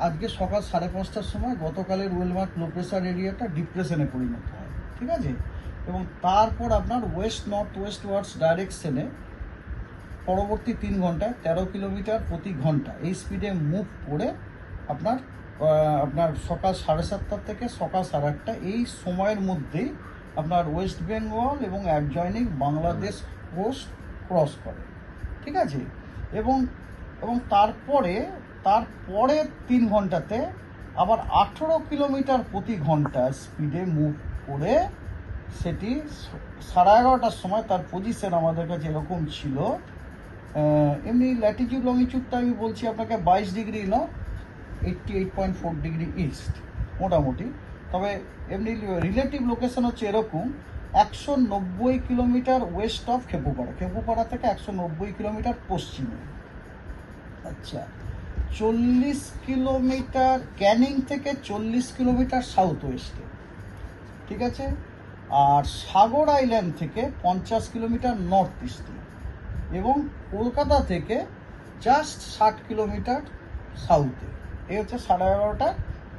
আজকে সকাল 5:30টার সময় গতকালের ওয়েলমার্ক লো প্রেশার এরিয়াটা ডিপ্রেশনে পরিণত হয়, ঠিক আছে। এবং তারপর আপনার ওয়েস্ট নর্থ ওয়েস্ট ওয়ার্ডস ডাইরেকশনে পরবর্তী 3 ঘন্টায় 13 কিলোমিটার প্রতি ঘন্টা এই স্পিডে মুভ করে আপনার সকাল 7:30 থেকে সকাল 8:30 এই সময়ের মধ্যেই আপনার ওয়েস্ট বেঙ্গল এবং অ্যাডজয়নিং বাংলাদেশ কোস্ট ক্রস করে, ঠিক আছে। এবং তারপরে 3 ঘন্টাতে আবার 18 কিলোমিটার প্রতি ঘন্টা স্পিডে মুভ করে সেটি 11:30টার সময় তার পজিশন আমাদের কাছে এরকম ছিল। এমনি ল্যাটিটিউড লংটিটিউডটা আমি বলছি আপনাকে 22 ডিগ্রি নর্থ, 88.4 ডিগ্রি ইস্ট মোটামুটি। তবে এমনি রিলেটিভ লোকেশন হচ্ছে এরকম 190 কিলোমিটার ওয়েস্ট অফ খেপুপাড়া থেকে 190 কিলোমিটার পশ্চিমে। আচ্ছা, 40 কিলোমিটার ক্যানিং থেকে 40 কিলোমিটার সাউথ ওয়েস্টে, ঠিক আছে। আর সাগর আইল্যান্ড থেকে 50 কিলোমিটার নর্থ ইস্টে, এবং কলকাতা থেকে জাস্ট 60 কিলোমিটার সাউথে। এই হচ্ছে 11:30টা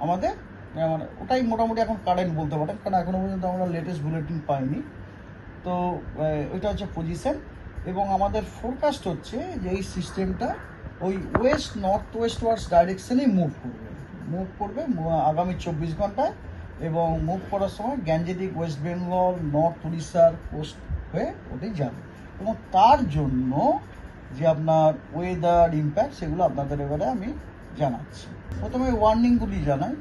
আমাদের, মানে ওটাই মোটামুটি এখন কারেন্ট বলতে পারেন, কারণ এখনো পর্যন্ত আমরা লেটেস্ট বুলেটিন পাইনি। তো ওইটা হচ্ছে পজিশন। এবং আমাদের ফোরকাস্ট হচ্ছে যে এই সিস্টেমটা ওই ওয়েস্ট নর্থ ওয়েস্ট ওয়ার্ডস ডাইরেকশনেই মুভ করবে আগামী 24 ঘন্টায়। এবং মুভ করার সময় গ্যাঞ্জেটিক ওয়েস্ট বেঙ্গল নর্থ উড়িষ্যার কোস্ট হয়ে ওটাই যাবে। এবং তার জন্য যে আপনার ওয়েদার ইম্প্যাক্ট সেগুলো আপনাদের এবারে আমি জানাচ্ছি। প্রথমে ওয়ার্নিংগুলি জানাই।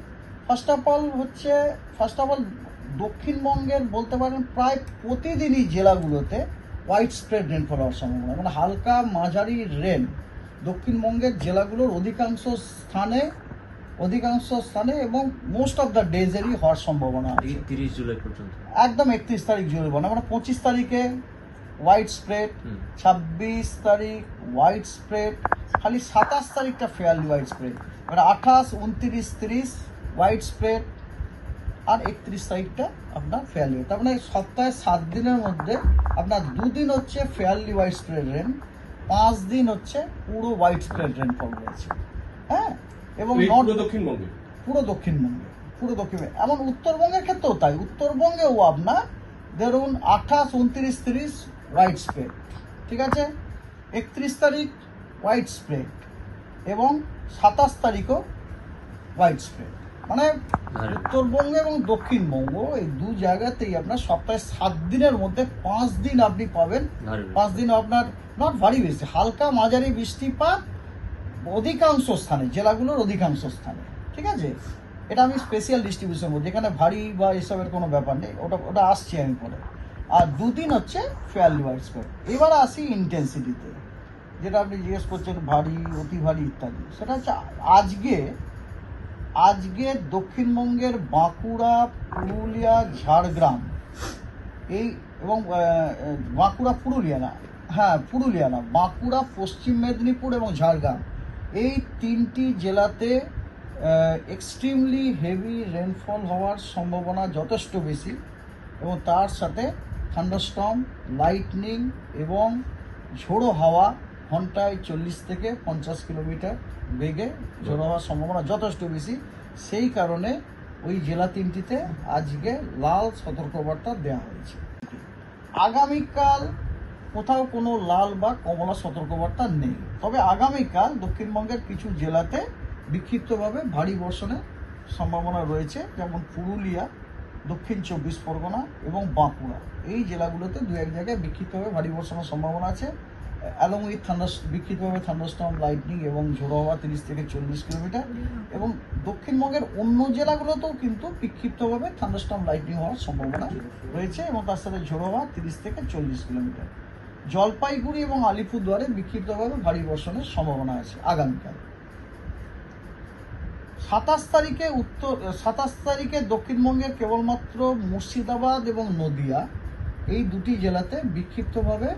ফার্স্ট অফ অল দক্ষিণবঙ্গের বলতে পারেন প্রায় প্রতিদিনই জেলাগুলোতে হোয়াইট স্প্রেড রেনফল হওয়ার সম্ভাবনা, মানে হালকা মাঝারি রেন দক্ষিণবঙ্গের জেলাগুলোর অধিকাংশ স্থানে এবং মোস্ট অফ দ্য ডেজেরই হওয়ার সম্ভাবনা আছে 30 জুলাই পর্যন্ত, একদম 31 তারিখ জুড়ে। মানে 25 তারিখে হোয়াইট স্প্রেড, 26 তারিখ হোয়াইট স্প্রেড, খালি 27 তারিখটা ফেয়ারলি হোয়াইট স্প্রেড, মানে 28, 29, 30 হোয়াইট স্প্রেড, আর 31 তারিখটা আপনার ফেয়ারলি। তার মানে সপ্তাহে 7 দিনের মধ্যে আপনার 2 দিন হচ্ছে ফেয়ারলি হোয়াইট স্প্রেড রেন, 5 দিন হচ্ছে পুরো হোয়াইট স্প্রেড রেনফল রয়েছে। হ্যাঁ, এবং পুরো দক্ষিণবঙ্গে এমন উত্তরবঙ্গের ক্ষেত্রেও তাই। উত্তরবঙ্গেও আপনার ধরুন 28, 29, 30 হোয়াইট স্প্রেড, ঠিক আছে। 31 তারিখ হোয়াইট স্প্রেড এবং 27 তারিখও হোয়াইট স্প্রেড। মানে উত্তরবঙ্গ এবং দক্ষিণবঙ্গ এই দু জায়গাতেই আপনার সপ্তাহে 7 দিনের মধ্যে 5 দিন আপনি পাবেন। 5 দিন আপনার নট ভারী বৃষ্টি, হালকা মাঝারি বৃষ্টিপাত অধিকাংশ স্থানে, জেলাগুলোর অধিকাংশ স্থানে, ঠিক আছে। এটা আমি স্পেশাল ডিস্ট্রিবিউশন বলছি, এখানে ভারী বা এসবের কোনো ব্যাপার নেই, ওটা আসছি আমি পরে। আর 2 দিন হচ্ছে ফেয়ারলি হোয়াইট স্প্রেড। এবার আসি ইন্টেন্সিটিতে, যেটা আপনি জিজ্ঞেস করছেন ভারী, অতি ভারী ইত্যাদি। সেটা হচ্ছে আজকে দক্ষিণবঙ্গের বাঁকুড়া, পুরুলিয়া, ঝাড়গ্রাম এই এবং পুরুলিয়া না, বাঁকুড়া, পশ্চিম মেদিনীপুর এবং ঝাড়গ্রাম এই 3টি জেলাতে এক্সট্রিমলি হেভি রেনফল হওয়ার সম্ভাবনা যথেষ্ট বেশি। এবং তার সাথে থান্ডারস্টর্ম, লাইটনিং এবং ঝোড়ো হাওয়া ঘন্টায় 40 থেকে 50 কিলোমিটার বেগে ঝোড়ো হওয়ার সম্ভাবনা যথেষ্ট বেশি। সেই কারণে ওই জেলা 3টিতে আজকে লাল সতর্কবার্তা দেওয়া হয়েছে। আগামীকাল কোথাও কোনো লাল বা কমলা সতর্কবার্তা নেই, তবে আগামীকাল দক্ষিণবঙ্গের কিছু জেলাতে বিক্ষিপ্তভাবে ভারী বর্ষণের সম্ভাবনা রয়েছে, যেমন পুরুলিয়া, দক্ষিণ 24 পরগনা এবং বাঁকুড়া এই জেলাগুলোতে 2-1 জায়গায় বিক্ষিপ্তভাবে ভারী বর্ষণের সম্ভাবনা আছে। অ্যালং উইথ বিক্ষিপ্তভাবে থান্ডারস্টর্ম, লাইটনিং এবং ঝোড়ো হাওয়া 30 থেকে 40 কিলোমিটার। এবং দক্ষিণবঙ্গের অন্য জেলাগুলোতেও কিন্তু বিক্ষিপ্তভাবে থান্ডারস্টর্ম, লাইটনিং হওয়ার সম্ভাবনা রয়েছে এবং তার সাথে ঝোড়ো হাওয়া 30 থেকে 40 কিলোমিটার। জলপাইগুড়ি এবং আলিপুরদুয়ারে বিক্ষিপ্তভাবে ভারী বর্ষণের সম্ভাবনা আছে আগামীকাল। 27 তারিখে দক্ষিণবঙ্গের কেবলমাত্র মুর্শিদাবাদ এবং নদিয়া এই 2টি জেলাতে বিক্ষিপ্তভাবে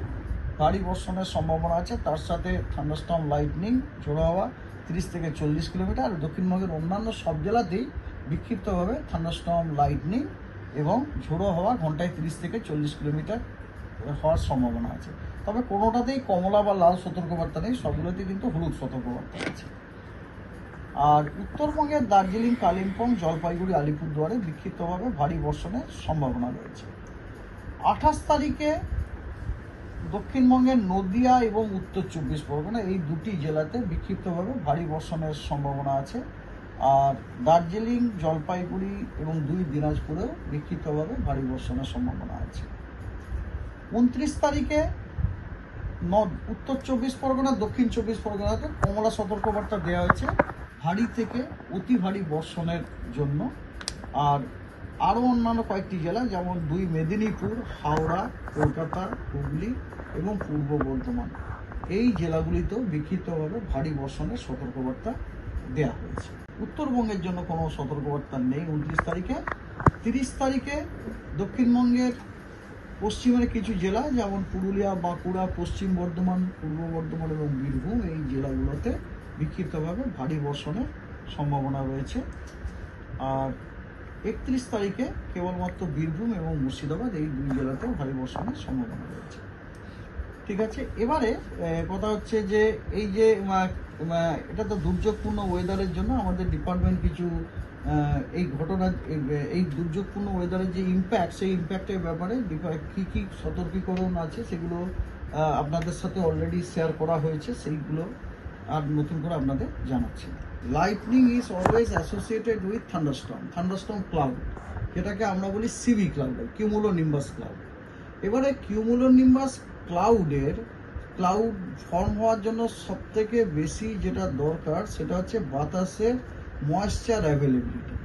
ভারী বর্ষণের সম্ভাবনা আছে, তার সাথে থান্ডারস্টর্ম, লাইটনিং, ঝোড়ো হাওয়া 30 থেকে 40 কিলোমিটার। আর দক্ষিণবঙ্গের অন্যান্য সব জেলাতেই বিক্ষিপ্তভাবে থান্ডারস্টর্ম, লাইটনিং এবং ঝোড়ো হাওয়া ঘন্টায় 30 থেকে 40 কিলোমিটার হওয়ার সম্ভাবনা আছে। তবে কোনোটাতেই কমলা বা লাল সতর্কবার্তা নেই, সবগুলোতে কিন্তু হলুদ সতর্কবার্তা আছে। আর উত্তরবঙ্গের দার্জিলিং, কালিম্পং, জলপাইগুড়ি, আলিপুরদুয়ারে বিক্ষিপ্তভাবে ভারী বর্ষণের সম্ভাবনা রয়েছে। 28 তারিখে দক্ষিণবঙ্গের নদিয়া এবং উত্তর 24 পরগনা এই দুটি জেলাতে বিক্ষিপ্তভাবে ভারী বর্ষণের সম্ভাবনা আছে। আর দার্জিলিং, জলপাইগুড়ি এবং 2 দিনাজপুরেও বিক্ষিপ্তভাবে ভারী বর্ষণের সম্ভাবনা আছে। 29 তারিখে উত্তর 24 পরগনা, দক্ষিণ 24 পরগনাতে কমলা সতর্কবার্তা দেওয়া হয়েছে ভারী থেকে অতি ভারী বর্ষণের জন্য। আর আরও অন্যান্য কয়েকটি জেলা যেমন 2 মেদিনীপুর, হাওড়া, কলকাতা, হুগলি এবং পূর্ব বর্ধমান এই জেলাগুলিতেও বিক্ষিপ্তভাবে ভারী বর্ষণের সতর্কবার্তা দেওয়া হয়েছে। উত্তরবঙ্গের জন্য কোনো সতর্কবার্তা নেই 29 তারিখে। 30 তারিখে দক্ষিণবঙ্গের পশ্চিমের কিছু জেলা যেমন পুরুলিয়া, বাঁকুড়া, পশ্চিম বর্ধমান, পূর্ব বর্ধমান এবং বীরভূম এই জেলাগুলোতে বিক্ষিপ্তভাবে ভারী বর্ষণের সম্ভাবনা রয়েছে। আর 31 তারিখে কেবলমাত্র বীরভূম এবং মুর্শিদাবাদ এই 2 জেলাতেও ভারী বর্ষণের সম্ভাবনা রয়েছে। ঠিক আছে, এবারে কথা হচ্ছে যে এই যে এটা তো দুর্যোগপূর্ণ ওয়েদারের জন্য আমাদের ডিপার্টমেন্ট কিছু এই ঘটনা, এই দুর্যোগপূর্ণ ওয়েদারের যে ইম্প্যাক্ট, সেই ইম্প্যাক্টের ব্যাপারে কী কী সতর্কীকরণ আছে সেগুলো আপনাদের সাথে অলরেডি শেয়ার করা হয়েছে, সেইগুলো আর নতুন করে আপনাদের জানাচ্ছি। Lightning is always associated with thunderstorm cloud, যেটাকে আমরা বলি সিভি ক্লাউড, কিউমুলোনিম্বাস ক্লাউড। এবারে কিউমুলোনিম্বাস ক্লাউড ফর্ম হওয়ার জন্য সবথেকে বেশি যেটা দরকার সেটা হচ্ছে বাতাসের ময়েশ্চার অ্যাভেলেবিলিটি।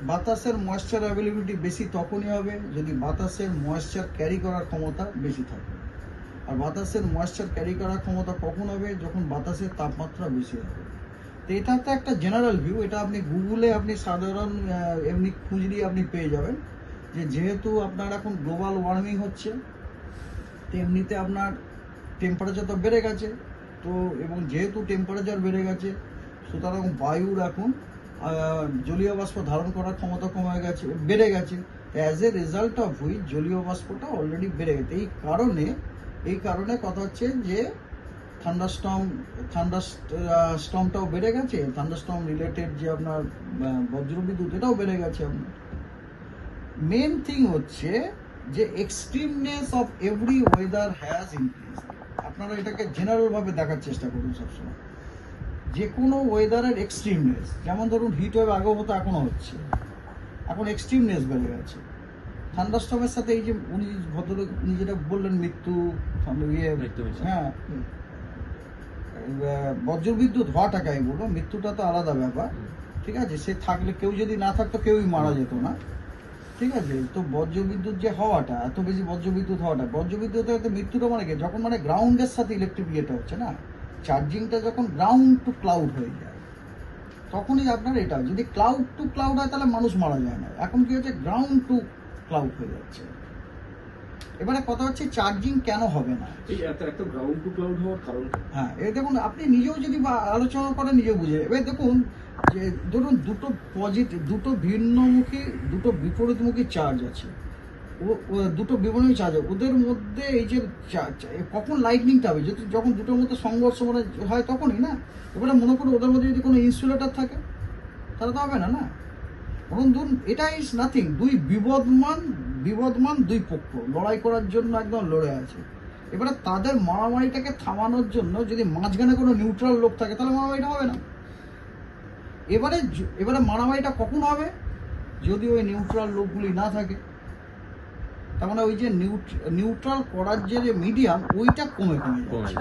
বাতাসের ময়েশ্চার অ্যাভেলেবিলিটি বেশি তখনই হবে যদি বাতাসের ময়েশ্চার ক্যারি করার ক্ষমতা বেশি থাকে। আর বাতাসের ময়েশ্চার ক্যারি করার ক্ষমতা কখন হবে? যখন বাতাসের তাপমাত্রা বেশি হবে। তো এটা তো একটা জেনারেল ভিউ, এটা আপনি গুগলে আপনি সাধারণ এমনি খুঁজলেই আপনি পেয়ে যাবেন যে যেহেতু আপনার এখন গ্লোবাল ওয়ার্মিং হচ্ছে, তো এমনিতে আপনার টেম্পারেচার তো বেড়ে গেছে, তো এবং যেহেতু টেম্পারেচার বেড়ে গেছে সুতরাং বায়ুর এখন জলীয় বাষ্প ধারণ করার ক্ষমতা বেড়ে গেছে। As a result of which জলীয় বাষ্পটা অলরেডি বেড়ে গেছে। এই কারণে কথা হচ্ছে যে থান্ডারস্টর্মটাও বেড়ে গেছে, থান্ডারস্টর্ম রিলেটেড যে আপনার বজ্রবিদ্যুৎ এটাও বেড়ে গেছে। আপনার মেন থিং হচ্ছে যে extremeness of every weather has increase. আপনারা এটাকে জেনারেল ভাবে দেখার চেষ্টা করুন সবসময়। যে কোনো ওয়েদারের এক্সট্রিমনেস, যেমন ধরুন হিট ওয়েভ আগেও হতো, এখনো হচ্ছে, এখন এক্সট্রিমনেস বেড়ে গেছে। থান্ডারস্টর্মের সাথে এই যে উনি যেটা বললেন মৃত্যু, হ্যাঁ বজ্রবিদ্যুৎ হওয়াটাকে আমি বলবো, মৃত্যুটা তো আলাদা ব্যাপার। ঠিক আছে, সে থাকলে, কেউ যদি না থাকতো কেউই মারা যেত না। ঠিক আছে, তো বজ্রবিদ্যুৎ যে হওয়াটা, এত বেশি বজ্রবিদ্যুৎ হওয়াটা, বজ্রবিদ্যুতের মৃত্যুটা মানে কি? যখন মানে গ্রাউন্ডের সাথে ইলেকট্রিক ইয়েটা হচ্ছে না, চার্জিংটা যখন গ্রাউন্ড টু ক্লাউড হয়ে যায় তখনই আপনার এটা। যদি ক্লাউড টু ক্লাউড হয় তাহলে মানুষ মারা যায় না, এখন কি হচ্ছে গ্রাউন্ড টু ক্লাউড হয়ে যাচ্ছে। এবারে কথা হচ্ছে চার্জিং কেন হবে না, এই এত গ্রাউন্ড টু ক্লাউড হওয়ার কারণ। হ্যাঁ, এই দেখুন আপনি নিজেও যদি আলোচনা করেন নিজেও বুঝে। এবার দেখুন যে ধরুন দুটো ভিন্নমুখী, দুটো বিপরীতমুখী চার্জ আছে, দুটো বিপরীত চার্জ, ওদের মধ্যে এই যে কখন লাইটনিংটা হবে, যখন দুটোর মধ্যে সংঘর্ষ মানে হয় তখনই না। এবারে মনে করুন ওদের মধ্যে যদি কোনো ইনসুলেটর থাকে তাহলে তো হবে না। ধরুন এটা ইজ নাথিং, দুই বিবদমান দুই পক্ষ লড়াই করার জন্য একদম লড়ে আছে। এবারে তাদের মারামারিটাকে থামানোর জন্য যদি মাঝখানে কোনো নিউট্রাল লোক থাকে তাহলে মারামারিটা হবে না। এবারে মারামারিটা কখন হবে? যদি ওই নিউট্রাল লোকগুলি না থাকে, তার মানে ওই যে নিউট্রাল করার যে মিডিয়াম ওইটা কমে যাচ্ছে।